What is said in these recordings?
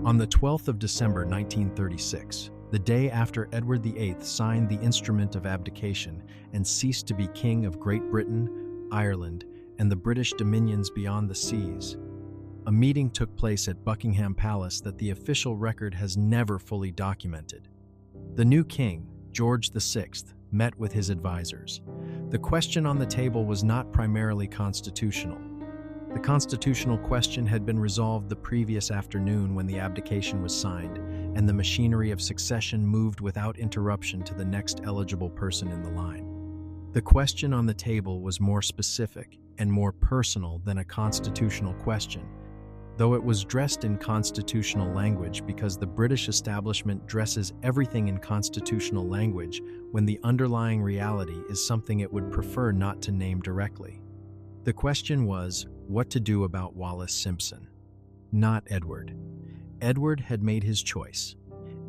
On the 12th of December 1936, the day after Edward VIII signed the instrument of abdication and ceased to be King of Great Britain, Ireland, and the British dominions beyond the seas, a meeting took place at Buckingham Palace that the official record has never fully documented. The new king, George VI, met with his advisors. The question on the table was not primarily constitutional. The constitutional question had been resolved the previous afternoon when the abdication was signed, and the machinery of succession moved without interruption to the next eligible person in the line. The question on the table was more specific and more personal than a constitutional question, though it was dressed in constitutional language because the British establishment dresses everything in constitutional language when the underlying reality is something it would prefer not to name directly. The question was what to do about Wallis Simpson, not Edward. Edward had made his choice.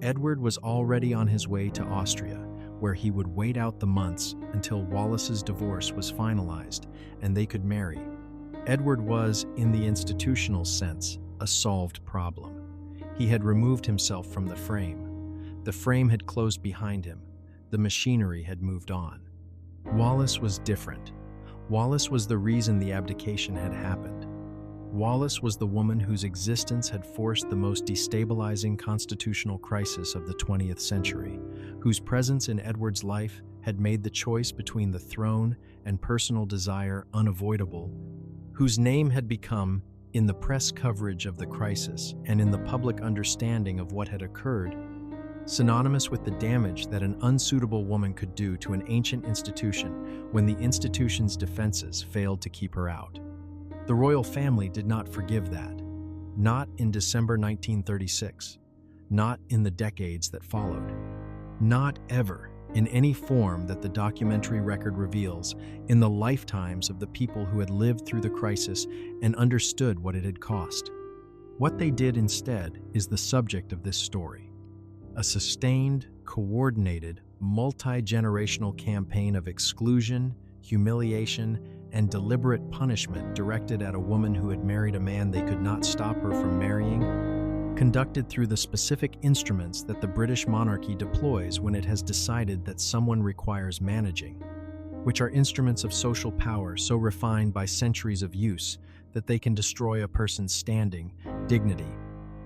Edward was already on his way to Austria, where he would wait out the months until Wallis's divorce was finalized and they could marry. Edward was, in the institutional sense, a solved problem. He had removed himself from the frame. The frame had closed behind him. The machinery had moved on. Wallis was different. Wallis was the reason the abdication had happened. Wallis was the woman whose existence had forced the most destabilizing constitutional crisis of the 20th century, whose presence in Edward's life had made the choice between the throne and personal desire unavoidable, whose name had become, in the press coverage of the crisis and in the public understanding of what had occurred, synonymous with the damage that an unsuitable woman could do to an ancient institution when the institution's defenses failed to keep her out. The royal family did not forgive that. Not in December 1936. Not in the decades that followed. Not ever, in any form that the documentary record reveals, in the lifetimes of the people who had lived through the crisis and understood what it had cost. What they did instead is the subject of this story. A sustained, coordinated, multi-generational campaign of exclusion, humiliation, and deliberate punishment directed at a woman who had married a man they could not stop her from marrying, conducted through the specific instruments that the British monarchy deploys when it has decided that someone requires managing, which are instruments of social power so refined by centuries of use that they can destroy a person's standing, dignity,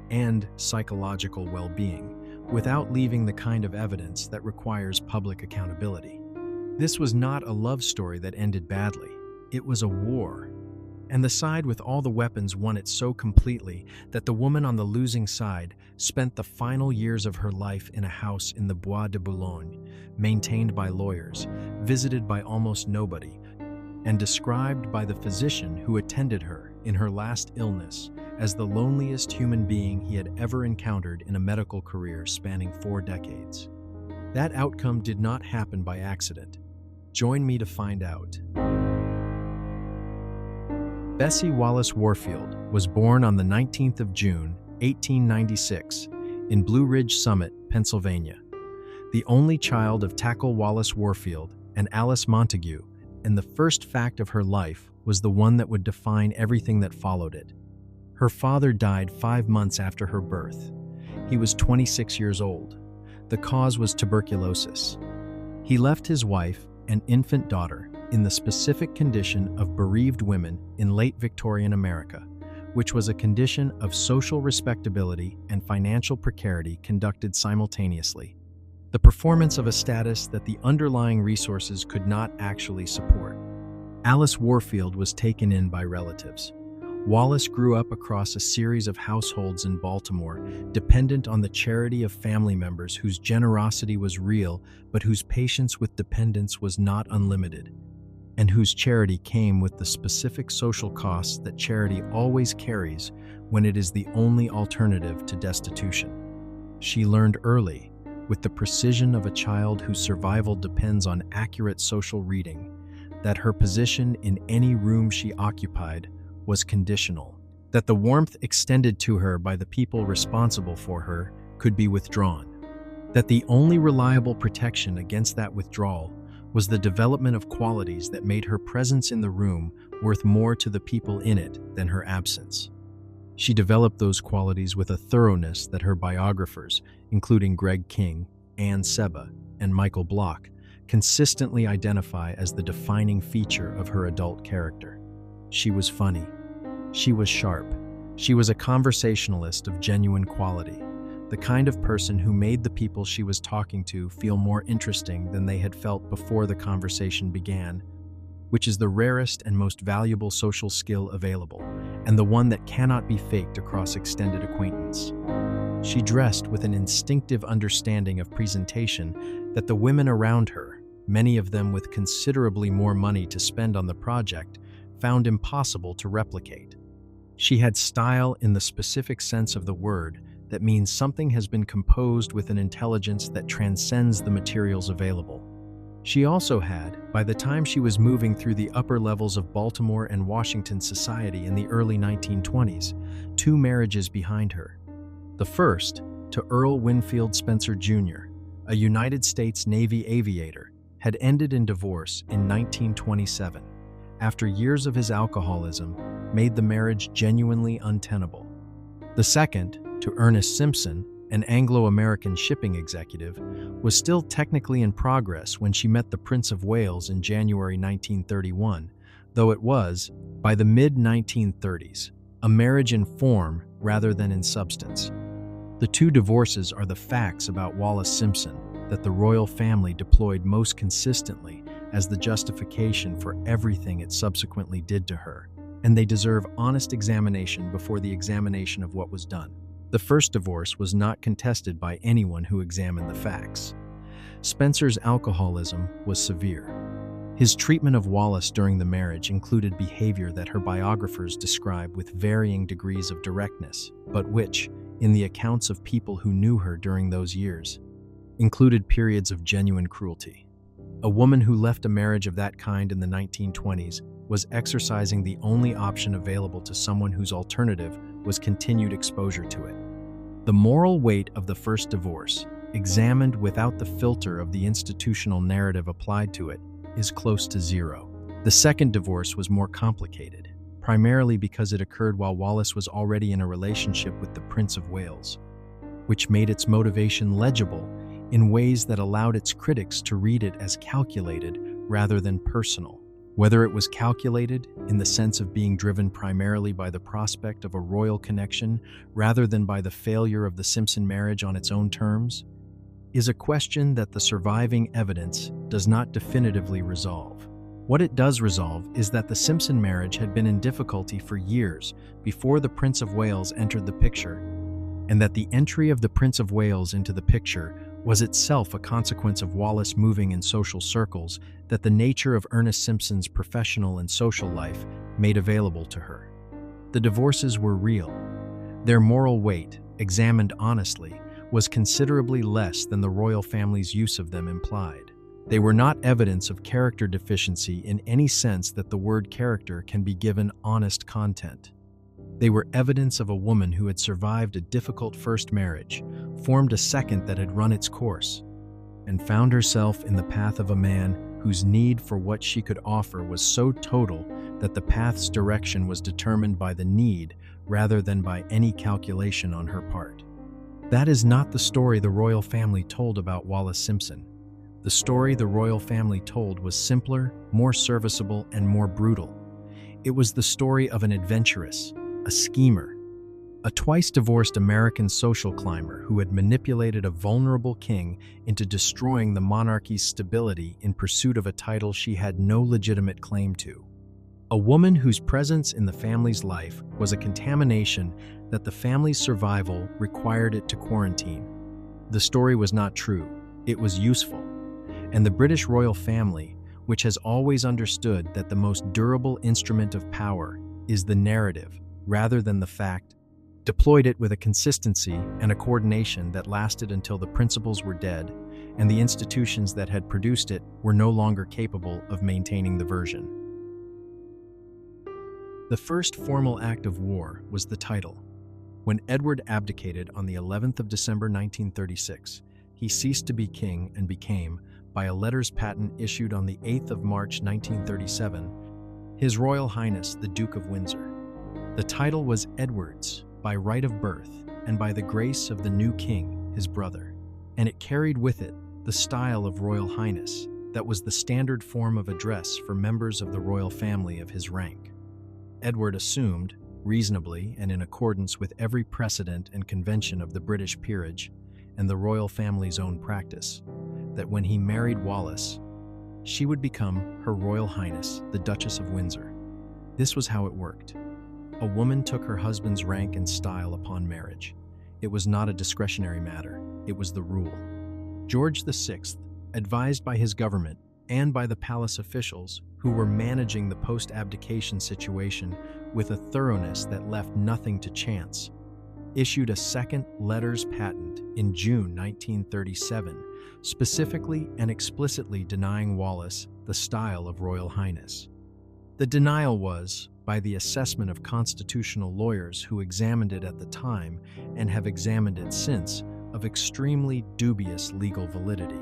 and psychological well-being, without leaving the kind of evidence that requires public accountability. This was not a love story that ended badly. It was a war. And the side with all the weapons won it so completely that the woman on the losing side spent the final years of her life in a house in the Bois de Boulogne, maintained by lawyers, visited by almost nobody, and described by the physician who attended her in her last illness as the loneliest human being he had ever encountered in a medical career spanning 4 decades. That outcome did not happen by accident. Join me to find out. Bessie Wallace Warfield was born on the 19th of June, 1896, in Blue Ridge Summit, Pennsylvania. The only child of Tackle Wallace Warfield and Alice Montague, and the first fact of her life was the one that would define everything that followed it. Her father died 5 months after her birth. He was 26 years old. The cause was tuberculosis. He left his wife and infant daughter in the specific condition of bereaved women in late Victorian America, which was a condition of social respectability and financial precarity conducted simultaneously. The performance of a status that the underlying resources could not actually support. Alice Warfield was taken in by relatives. Wallace grew up across a series of households in Baltimore, dependent on the charity of family members whose generosity was real, but whose patience with dependence was not unlimited, and whose charity came with the specific social costs that charity always carries when it is the only alternative to destitution. She learned early, with the precision of a child whose survival depends on accurate social reading, that her position in any room she occupied was conditional, that the warmth extended to her by the people responsible for her could be withdrawn, that the only reliable protection against that withdrawal was the development of qualities that made her presence in the room worth more to the people in it than her absence. She developed those qualities with a thoroughness that her biographers, including Greg King, Anne Seba, and Michael Block, consistently identify as the defining feature of her adult character. She was funny. She was sharp. She was a conversationalist of genuine quality, the kind of person who made the people she was talking to feel more interesting than they had felt before the conversation began, which is the rarest and most valuable social skill available, and the one that cannot be faked across extended acquaintance. She dressed with an instinctive understanding of presentation that the women around her, many of them with considerably more money to spend on the project, found impossible to replicate. She had style in the specific sense of the word that means something has been composed with an intelligence that transcends the materials available. She also had, by the time she was moving through the upper levels of Baltimore and Washington society in the early 1920s, 2 marriages behind her. The first, to Earl Winfield Spencer Jr., a United States Navy aviator, had ended in divorce in 1927, after years of his alcoholism made the marriage genuinely untenable. The second, to Ernest Simpson, an Anglo-American shipping executive, was still technically in progress when she met the Prince of Wales in January 1931, though it was, by the mid-1930s, a marriage in form rather than in substance. The 2 divorces are the facts about Wallis Simpson that the royal family deployed most consistently as the justification for everything it subsequently did to her, and they deserve honest examination before the examination of what was done. The first divorce was not contested by anyone who examined the facts. Spencer's alcoholism was severe. His treatment of Wallis during the marriage included behavior that her biographers describe with varying degrees of directness, but which, in the accounts of people who knew her during those years, included periods of genuine cruelty. A woman who left a marriage of that kind in the 1920s was exercising the only option available to someone whose alternative was continued exposure to it. The moral weight of the first divorce, examined without the filter of the institutional narrative applied to it, is close to 0. The second divorce was more complicated, primarily because it occurred while Wallis was already in a relationship with the Prince of Wales, which made its motivation legible in ways that allowed its critics to read it as calculated rather than personal. Whether it was calculated in the sense of being driven primarily by the prospect of a royal connection rather than by the failure of the Simpson marriage on its own terms, is a question that the surviving evidence does not definitively resolve. What it does resolve is that the Simpson marriage had been in difficulty for years before the Prince of Wales entered the picture, and that the entry of the Prince of Wales into the picture was itself a consequence of Wallis moving in social circles that the nature of Ernest Simpson's professional and social life made available to her. The divorces were real. Their moral weight, examined honestly, was considerably less than the royal family's use of them implied. They were not evidence of character deficiency in any sense that the word character can be given honest content. They were evidence of a woman who had survived a difficult first marriage, formed a second that had run its course, and found herself in the path of a man whose need for what she could offer was so total that the path's direction was determined by the need rather than by any calculation on her part. That is not the story the royal family told about Wallis Simpson. The story the royal family told was simpler, more serviceable, and more brutal. It was the story of an adventuress, a schemer, a twice-divorced American social climber who had manipulated a vulnerable king into destroying the monarchy's stability in pursuit of a title she had no legitimate claim to. A woman whose presence in the family's life was a contamination that the family's survival required it to quarantine. The story was not true, it was useful, and the British royal family, which has always understood that the most durable instrument of power is the narrative rather than the fact, deployed it with a consistency and a coordination that lasted until the principles were dead and the institutions that had produced it were no longer capable of maintaining the version. The first formal act of war was the title. When Edward abdicated on the 11th of December 1936, he ceased to be king and became, by a letters patent issued on the 8th of March 1937, His Royal Highness the Duke of Windsor. The title was Edward's, by right of birth and by the grace of the new king, his brother. And it carried with it the style of Royal Highness that was the standard form of address for members of the royal family of his rank. Edward assumed, reasonably and in accordance with every precedent and convention of the British peerage and the royal family's own practice, that when he married Wallis, she would become Her Royal Highness, the Duchess of Windsor. This was how it worked. A woman took her husband's rank and style upon marriage. It was not a discretionary matter, it was the rule. George VI, advised by his government and by the palace officials who were managing the post-abdication situation with a thoroughness that left nothing to chance, issued a second letters patent in June 1937, specifically and explicitly denying Wallis the style of Royal Highness. The denial was, by the assessment of constitutional lawyers who examined it at the time and have examined it since, of extremely dubious legal validity.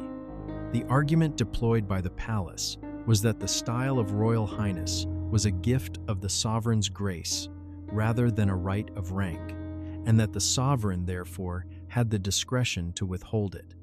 The argument deployed by the palace was that the style of Royal Highness was a gift of the sovereign's grace rather than a right of rank, and that the sovereign, therefore, had the discretion to withhold it.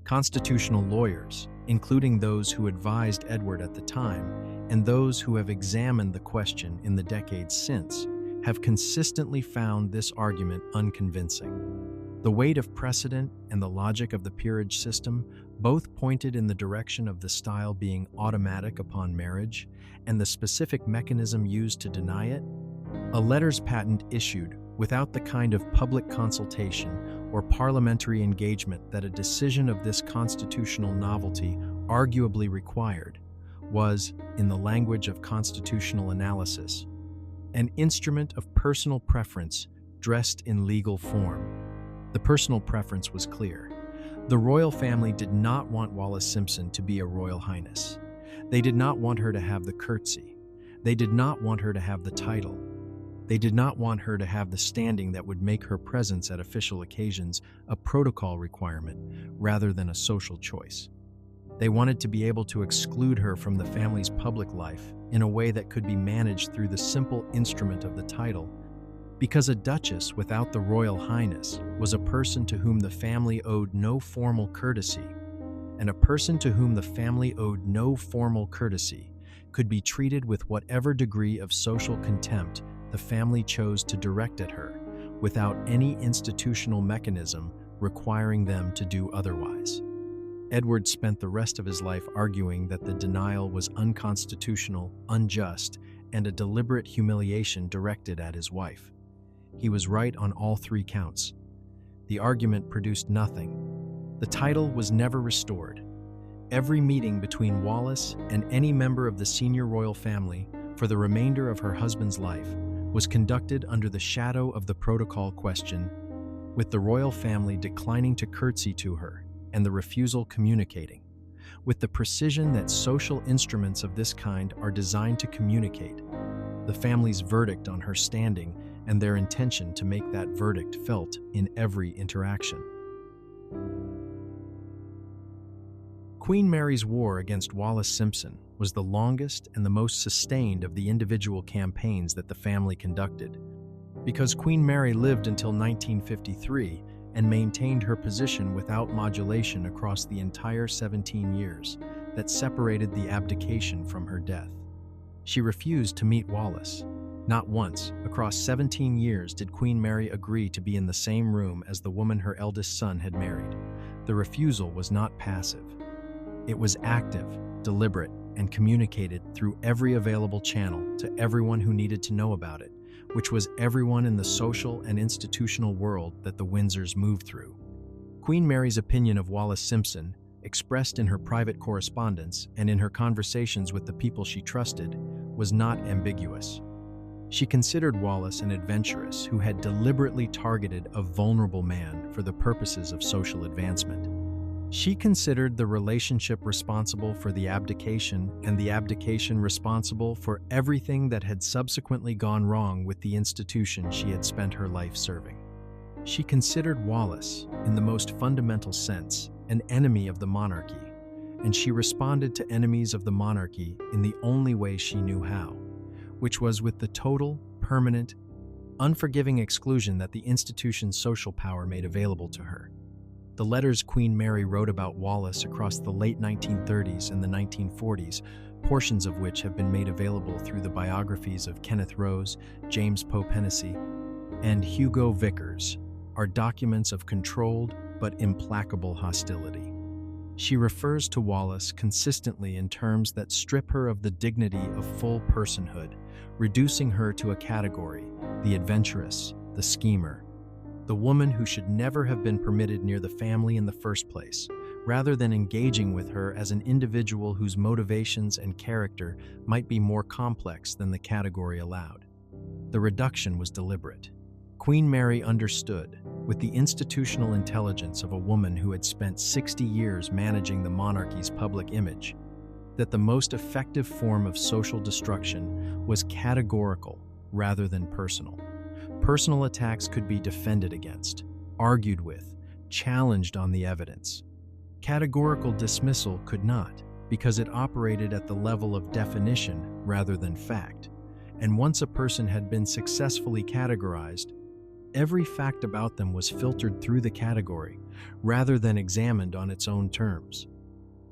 Constitutional lawyers, including those who advised Edward at the time and those who have examined the question in the decades since, have consistently found this argument unconvincing. The weight of precedent and the logic of the peerage system both pointed in the direction of the style being automatic upon marriage and the specific mechanism used to deny it. A letters patent issued without the kind of public consultation or parliamentary engagement that a decision of this constitutional novelty arguably required was, in the language of constitutional analysis, an instrument of personal preference dressed in legal form. The personal preference was clear. The royal family did not want Wallis Simpson to be a Royal Highness. They did not want her to have the curtsy. They did not want her to have the title. They did not want her to have the standing that would make her presence at official occasions a protocol requirement rather than a social choice. They wanted to be able to exclude her from the family's public life in a way that could be managed through the simple instrument of the title, because a duchess without the Royal Highness was a person to whom the family owed no formal courtesy, and a person to whom the family owed no formal courtesy could be treated with whatever degree of social contempt the family chose to direct at her, without any institutional mechanism requiring them to do otherwise. Edward spent the rest of his life arguing that the denial was unconstitutional, unjust, and a deliberate humiliation directed at his wife. He was right on all three counts. The argument produced nothing. The title was never restored. Every meeting between Wallis and any member of the senior royal family for the remainder of her husband's life was conducted under the shadow of the protocol question, with the royal family declining to curtsy to her and the refusal communicating, with the precision that social instruments of this kind are designed to communicate, the family's verdict on her standing and their intention to make that verdict felt in every interaction. Queen Mary's war against Wallis Simpson was the longest and the most sustained of the individual campaigns that the family conducted, because Queen Mary lived until 1953 and maintained her position without modulation across the entire 17 years that separated the abdication from her death. She refused to meet Wallis. Not once, across 17 years, did Queen Mary agree to be in the same room as the woman her eldest son had married. The refusal was not passive. It was active, deliberate, and communicated through every available channel to everyone who needed to know about it, which was everyone in the social and institutional world that the Windsors moved through. Queen Mary's opinion of Wallis Simpson, expressed in her private correspondence and in her conversations with the people she trusted, was not ambiguous. She considered Wallis an adventuress who had deliberately targeted a vulnerable man for the purposes of social advancement. She considered the relationship responsible for the abdication and the abdication responsible for everything that had subsequently gone wrong with the institution she had spent her life serving. She considered Wallis, in the most fundamental sense, an enemy of the monarchy, and she responded to enemies of the monarchy in the only way she knew how, which was with the total, permanent, unforgiving exclusion that the institution's social power made available to her. The letters Queen Mary wrote about Wallis across the late 1930s and the 1940s, portions of which have been made available through the biographies of Kenneth Rose, James Pope Hennessy, and Hugo Vickers, are documents of controlled but implacable hostility. She refers to Wallis consistently in terms that strip her of the dignity of full personhood, reducing her to a category: the adventurous, the schemer, the woman who should never have been permitted near the family in the first place, rather than engaging with her as an individual whose motivations and character might be more complex than the category allowed. The reduction was deliberate. Queen Mary understood, with the institutional intelligence of a woman who had spent 60 years managing the monarchy's public image, that the most effective form of social destruction was categorical rather than personal. Personal attacks could be defended against, argued with, challenged on the evidence. Categorical dismissal could not, because it operated at the level of definition rather than fact. And once a person had been successfully categorized, every fact about them was filtered through the category, rather than examined on its own terms.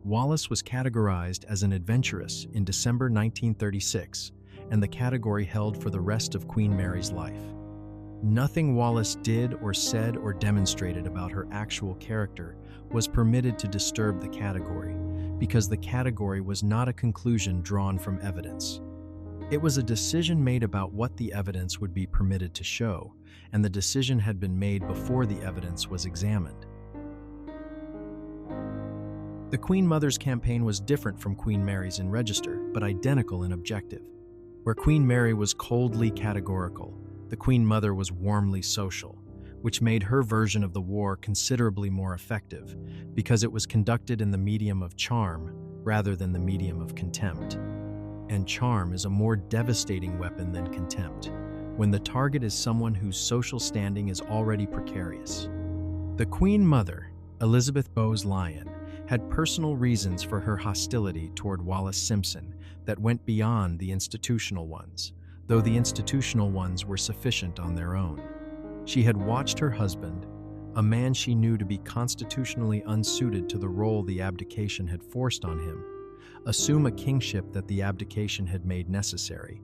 Wallis was categorized as an adventuress in December 1936, and the category held for the rest of Queen Mary's life. Nothing Wallis did or said or demonstrated about her actual character was permitted to disturb the category, because the category was not a conclusion drawn from evidence. It was a decision made about what the evidence would be permitted to show, and the decision had been made before the evidence was examined. The Queen Mother's campaign was different from Queen Mary's in register, but identical in objective. Where Queen Mary was coldly categorical, the Queen Mother was warmly social, which made her version of the war considerably more effective, because it was conducted in the medium of charm rather than the medium of contempt. And charm is a more devastating weapon than contempt, when the target is someone whose social standing is already precarious. The Queen Mother, Elizabeth Bowes-Lyon, had personal reasons for her hostility toward Wallis Simpson that went beyond the institutional ones, though the institutional ones were sufficient on their own. She had watched her husband, a man she knew to be constitutionally unsuited to the role the abdication had forced on him, assume a kingship that the abdication had made necessary,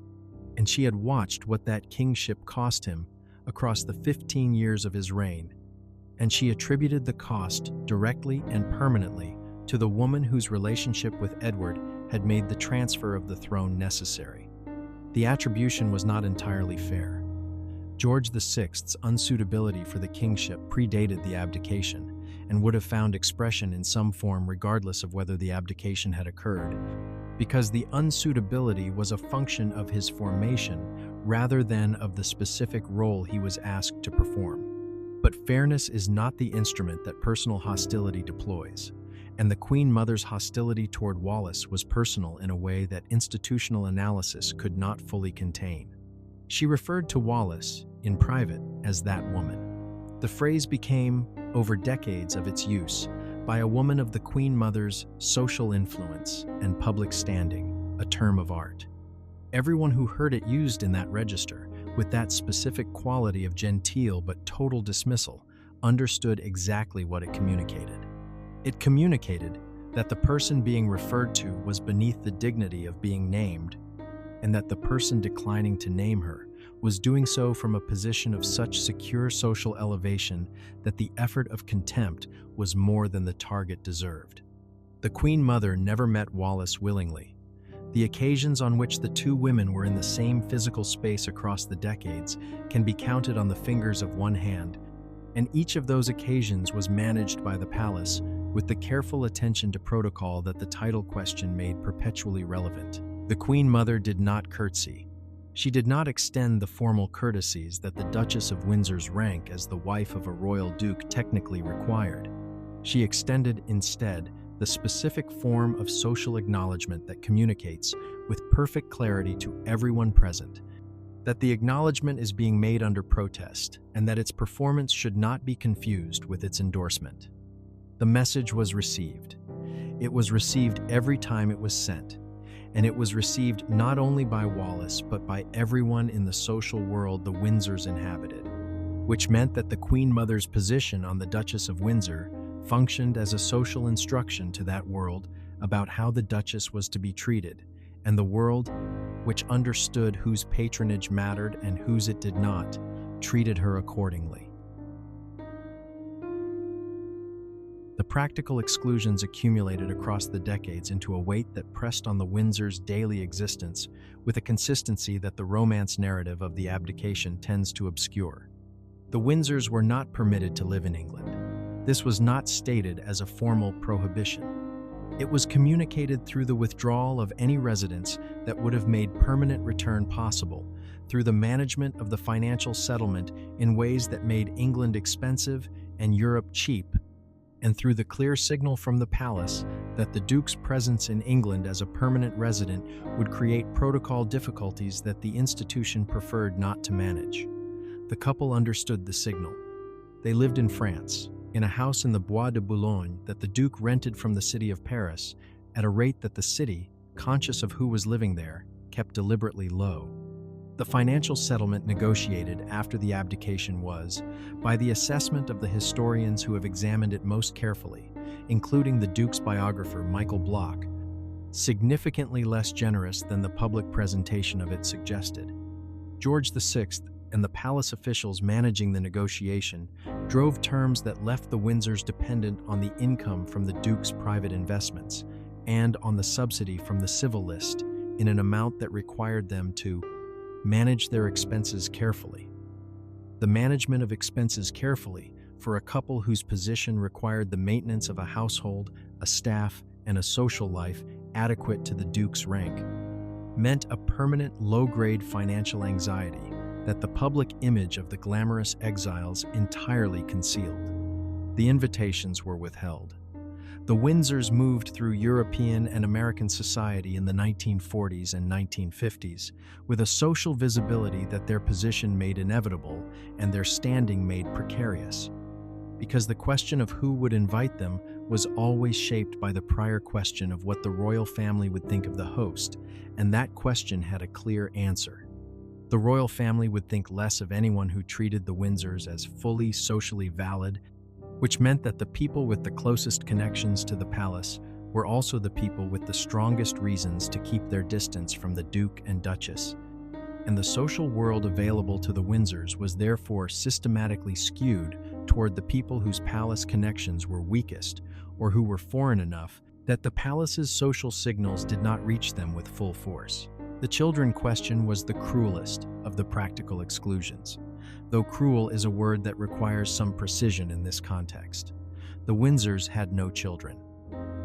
and she had watched what that kingship cost him across the 15 years of his reign, and she attributed the cost directly and permanently to the woman whose relationship with Edward had made the transfer of the throne necessary. The attribution was not entirely fair. George VI's unsuitability for the kingship predated the abdication, and would have found expression in some form regardless of whether the abdication had occurred, because the unsuitability was a function of his formation rather than of the specific role he was asked to perform. But fairness is not the instrument that personal hostility deploys, and the Queen Mother's hostility toward Wallis was personal in a way that institutional analysis could not fully contain. She referred to Wallis, in private, as that woman. The phrase became, over decades of its use, by a woman of the Queen Mother's social influence and public standing, a term of art. Everyone who heard it used in that register, with that specific quality of genteel but total dismissal, understood exactly what it communicated. It communicated that the person being referred to was beneath the dignity of being named, and that the person declining to name her was doing so from a position of such secure social elevation that the effort of contempt was more than the target deserved. The Queen Mother never met Wallis willingly. The occasions on which the two women were in the same physical space across the decades can be counted on the fingers of one hand, and each of those occasions was managed by the palace with the careful attention to protocol that the title question made perpetually relevant. The Queen Mother did not curtsy. She did not extend the formal courtesies that the Duchess of Windsor's rank as the wife of a royal duke technically required. She extended, instead, the specific form of social acknowledgement that communicates, with perfect clarity to everyone present, that the acknowledgement is being made under protest and that its performance should not be confused with its endorsement. The message was received. It was received every time it was sent, and it was received not only by Wallis but by everyone in the social world the Windsors inhabited, which meant that the Queen Mother's position on the Duchess of Windsor functioned as a social instruction to that world about how the Duchess was to be treated, and the world, which understood whose patronage mattered and whose it did not, treated her accordingly. The practical exclusions accumulated across the decades into a weight that pressed on the Windsors' daily existence with a consistency that the romance narrative of the abdication tends to obscure. The Windsors were not permitted to live in England. This was not stated as a formal prohibition. It was communicated through the withdrawal of any residence that would have made permanent return possible, through the management of the financial settlement in ways that made England expensive and Europe cheap, and through the clear signal from the palace that the Duke's presence in England as a permanent resident would create protocol difficulties that the institution preferred not to manage. The couple understood the signal. They lived in France, in a house in the Bois de Boulogne that the Duke rented from the city of Paris, at a rate that the city, conscious of who was living there, kept deliberately low. The financial settlement negotiated after the abdication was, by the assessment of the historians who have examined it most carefully, including the Duke's biographer Michael Bloch, significantly less generous than the public presentation of it suggested. George VI and the palace officials managing the negotiation drove terms that left the Windsors dependent on the income from the Duke's private investments and on the subsidy from the civil list in an amount that required them to manage their expenses carefully. The management of expenses carefully for a couple whose position required the maintenance of a household, a staff, and a social life adequate to the Duke's rank meant a permanent low-grade financial anxiety that the public image of the glamorous exiles entirely concealed. The invitations were withheld. The Windsors moved through European and American society in the 1940s and 1950s with a social visibility that their position made inevitable and their standing made precarious, because the question of who would invite them was always shaped by the prior question of what the royal family would think of the host, and that question had a clear answer. The royal family would think less of anyone who treated the Windsors as fully socially valid, which meant that the people with the closest connections to the palace were also the people with the strongest reasons to keep their distance from the Duke and Duchess. And the social world available to the Windsors was therefore systematically skewed toward the people whose palace connections were weakest or who were foreign enough that the palace's social signals did not reach them with full force. The children question was the cruelest of the practical exclusions, though cruel is a word that requires some precision in this context. The Windsors had no children.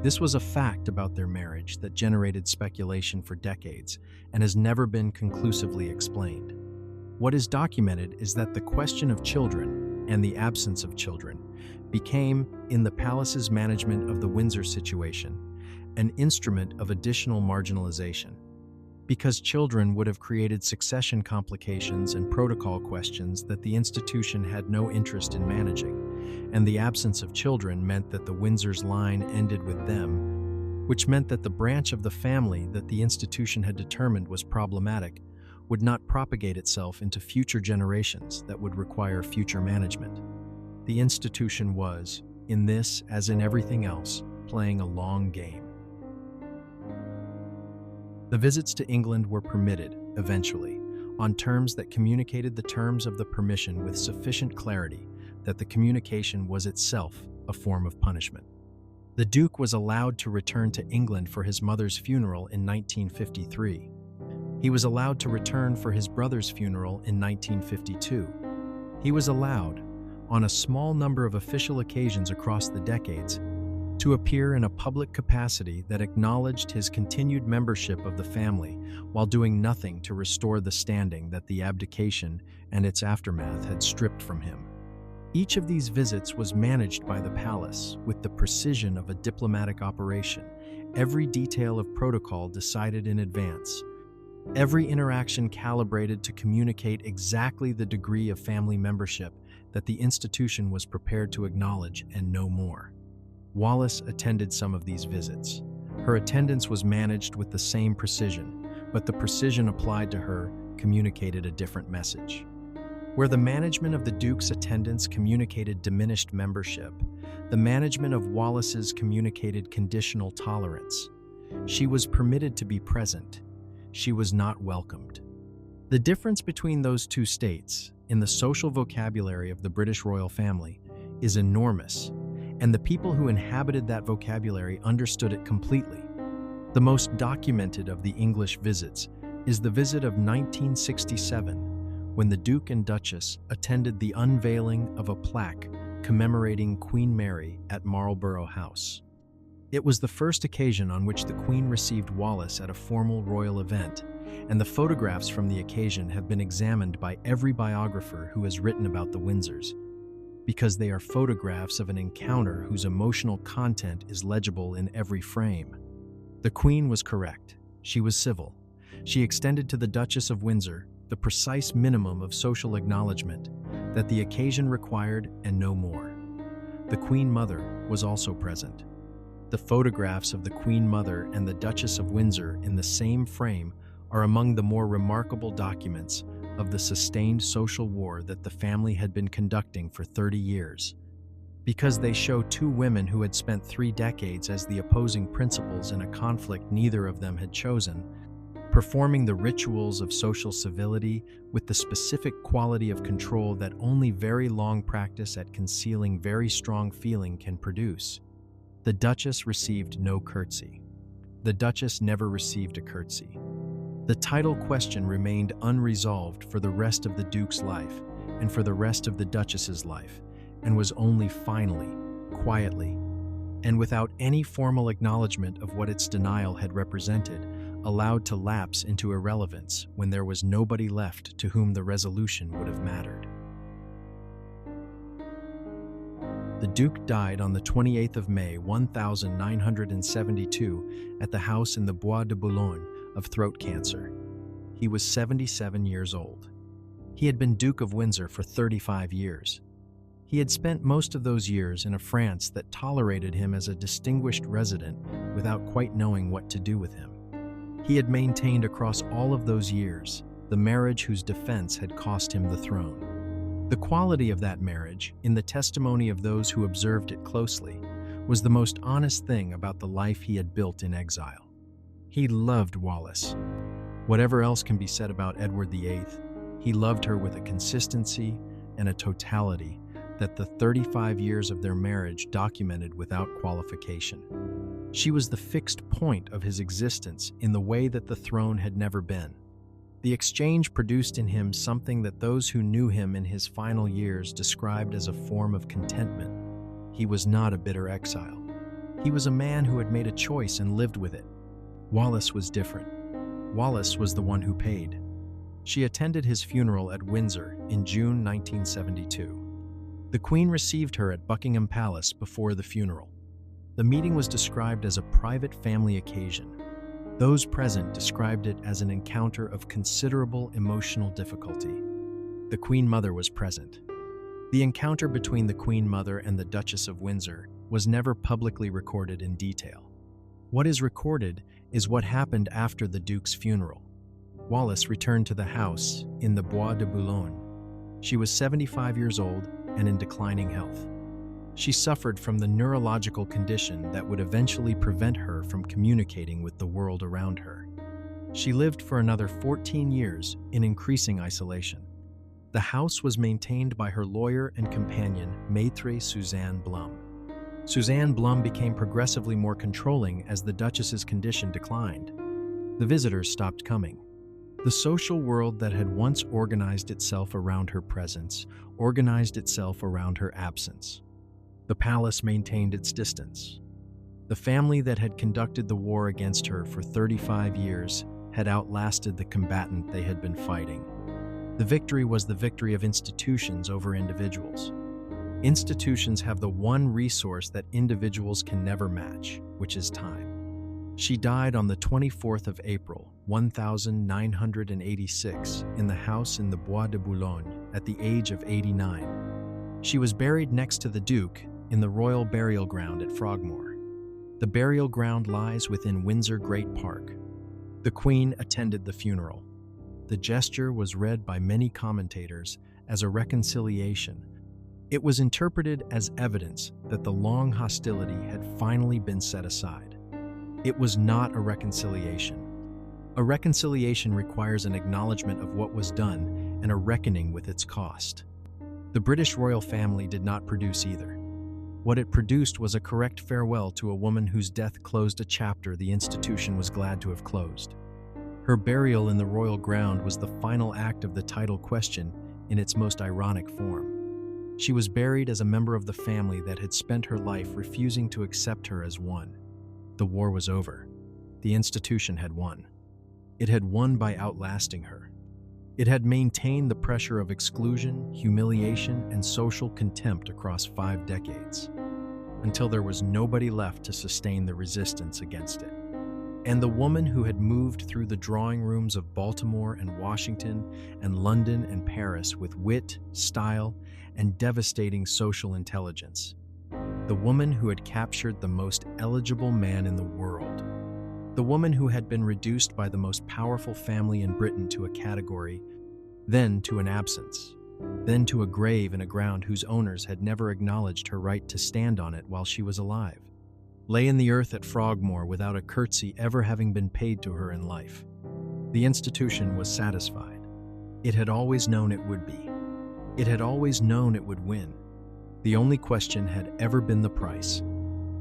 This was a fact about their marriage that generated speculation for decades and has never been conclusively explained. What is documented is that the question of children and the absence of children became, in the palace's management of the Windsor situation, an instrument of additional marginalization, because children would have created succession complications and protocol questions that the institution had no interest in managing, and the absence of children meant that the Windsors' line ended with them, which meant that the branch of the family that the institution had determined was problematic would not propagate itself into future generations that would require future management. The institution was, in this as in everything else, playing a long game. The visits to England were permitted, eventually, on terms that communicated the terms of the permission with sufficient clarity that the communication was itself a form of punishment. The Duke was allowed to return to England for his mother's funeral in 1953. He was allowed to return for his brother's funeral in 1952. He was allowed, on a small number of official occasions across the decades, to appear in a public capacity that acknowledged his continued membership of the family while doing nothing to restore the standing that the abdication and its aftermath had stripped from him. Each of these visits was managed by the palace with the precision of a diplomatic operation, every detail of protocol decided in advance, every interaction calibrated to communicate exactly the degree of family membership that the institution was prepared to acknowledge and no more. Wallis attended some of these visits. Her attendance was managed with the same precision, but the precision applied to her communicated a different message. Where the management of the Duke's attendance communicated diminished membership, the management of Wallis's communicated conditional tolerance. She was permitted to be present. She was not welcomed. The difference between those two states, in the social vocabulary of the British royal family, is enormous, and the people who inhabited that vocabulary understood it completely. The most documented of the English visits is the visit of 1967, when the Duke and Duchess attended the unveiling of a plaque commemorating Queen Mary at Marlborough House. It was the first occasion on which the Queen received Wallis at a formal royal event, and the photographs from the occasion have been examined by every biographer who has written about the Windsors, because they are photographs of an encounter whose emotional content is legible in every frame. The Queen was correct. She was civil. She extended to the Duchess of Windsor the precise minimum of social acknowledgement that the occasion required and no more. The Queen Mother was also present. The photographs of the Queen Mother and the Duchess of Windsor in the same frame are among the more remarkable documents of the sustained social war that the family had been conducting for 30 years, because they show two women who had spent 3 decades as the opposing principals in a conflict neither of them had chosen, performing the rituals of social civility with the specific quality of control that only very long practice at concealing very strong feeling can produce. The Duchess received no curtsy. The Duchess never received a curtsy. The title question remained unresolved for the rest of the Duke's life and for the rest of the Duchess's life, and was only finally, quietly, and without any formal acknowledgement of what its denial had represented, allowed to lapse into irrelevance when there was nobody left to whom the resolution would have mattered. The Duke died on the 28th of May, 1972, at the house in the Bois de Boulogne of throat cancer. He was 77 years old. He had been Duke of Windsor for 35 years. He had spent most of those years in a France that tolerated him as a distinguished resident without quite knowing what to do with him. He had maintained across all of those years the marriage whose defense had cost him the throne. The quality of that marriage, in the testimony of those who observed it closely, was the most honest thing about the life he had built in exile. He loved Wallis. Whatever else can be said about Edward VIII, he loved her with a consistency and a totality that the 35 years of their marriage documented without qualification. She was the fixed point of his existence in the way that the throne had never been. The exchange produced in him something that those who knew him in his final years described as a form of contentment. He was not a bitter exile. He was a man who had made a choice and lived with it. Wallis was different. Wallis was the one who paid. She attended his funeral at Windsor in June 1972. The Queen received her at Buckingham Palace before the funeral. The meeting was described as a private family occasion. Those present described it as an encounter of considerable emotional difficulty. The Queen Mother was present. The encounter between the Queen Mother and the Duchess of Windsor was never publicly recorded in detail. What is recorded is what happened after the Duke's funeral. Wallis returned to the house in the Bois de Boulogne. She was 75 years old and in declining health. She suffered from the neurological condition that would eventually prevent her from communicating with the world around her. She lived for another 14 years in increasing isolation. The house was maintained by her lawyer and companion, Maître Suzanne Blum. Suzanne Blum became progressively more controlling as the Duchess's condition declined. The visitors stopped coming. The social world that had once organized itself around her presence organized itself around her absence. The palace maintained its distance. The family that had conducted the war against her for 35 years had outlasted the combatant they had been fighting. The victory was the victory of institutions over individuals. Institutions have the one resource that individuals can never match, which is time. She died on the 24th of April, 1986, in the house in the Bois de Boulogne at the age of 89. She was buried next to the Duke in the royal burial ground at Frogmore. The burial ground lies within Windsor Great Park. The Queen attended the funeral. The gesture was read by many commentators as a reconciliation. It was interpreted as evidence that the long hostility had finally been set aside. It was not a reconciliation. A reconciliation requires an acknowledgement of what was done and a reckoning with its cost. The British royal family did not produce either. What it produced was a correct farewell to a woman whose death closed a chapter the institution was glad to have closed. Her burial in the royal ground was the final act of the title question in its most ironic form. She was buried as a member of the family that had spent her life refusing to accept her as one. The war was over. The institution had won. It had won by outlasting her. It had maintained the pressure of exclusion, humiliation, and social contempt across 5 decades, until there was nobody left to sustain the resistance against it. And the woman who had moved through the drawing rooms of Baltimore and Washington and London and Paris with wit, style, and devastating social intelligence. The woman who had captured the most eligible man in the world. The woman who had been reduced by the most powerful family in Britain to a category, then to an absence, then to a grave in a ground whose owners had never acknowledged her right to stand on it while she was alive, lay in the earth at Frogmore without a curtsy ever having been paid to her in life. The institution was satisfied. It had always known it would be. It had always known it would win. The only question had ever been the price.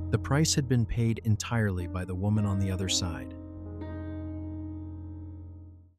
The price had been paid entirely by the woman on the other side.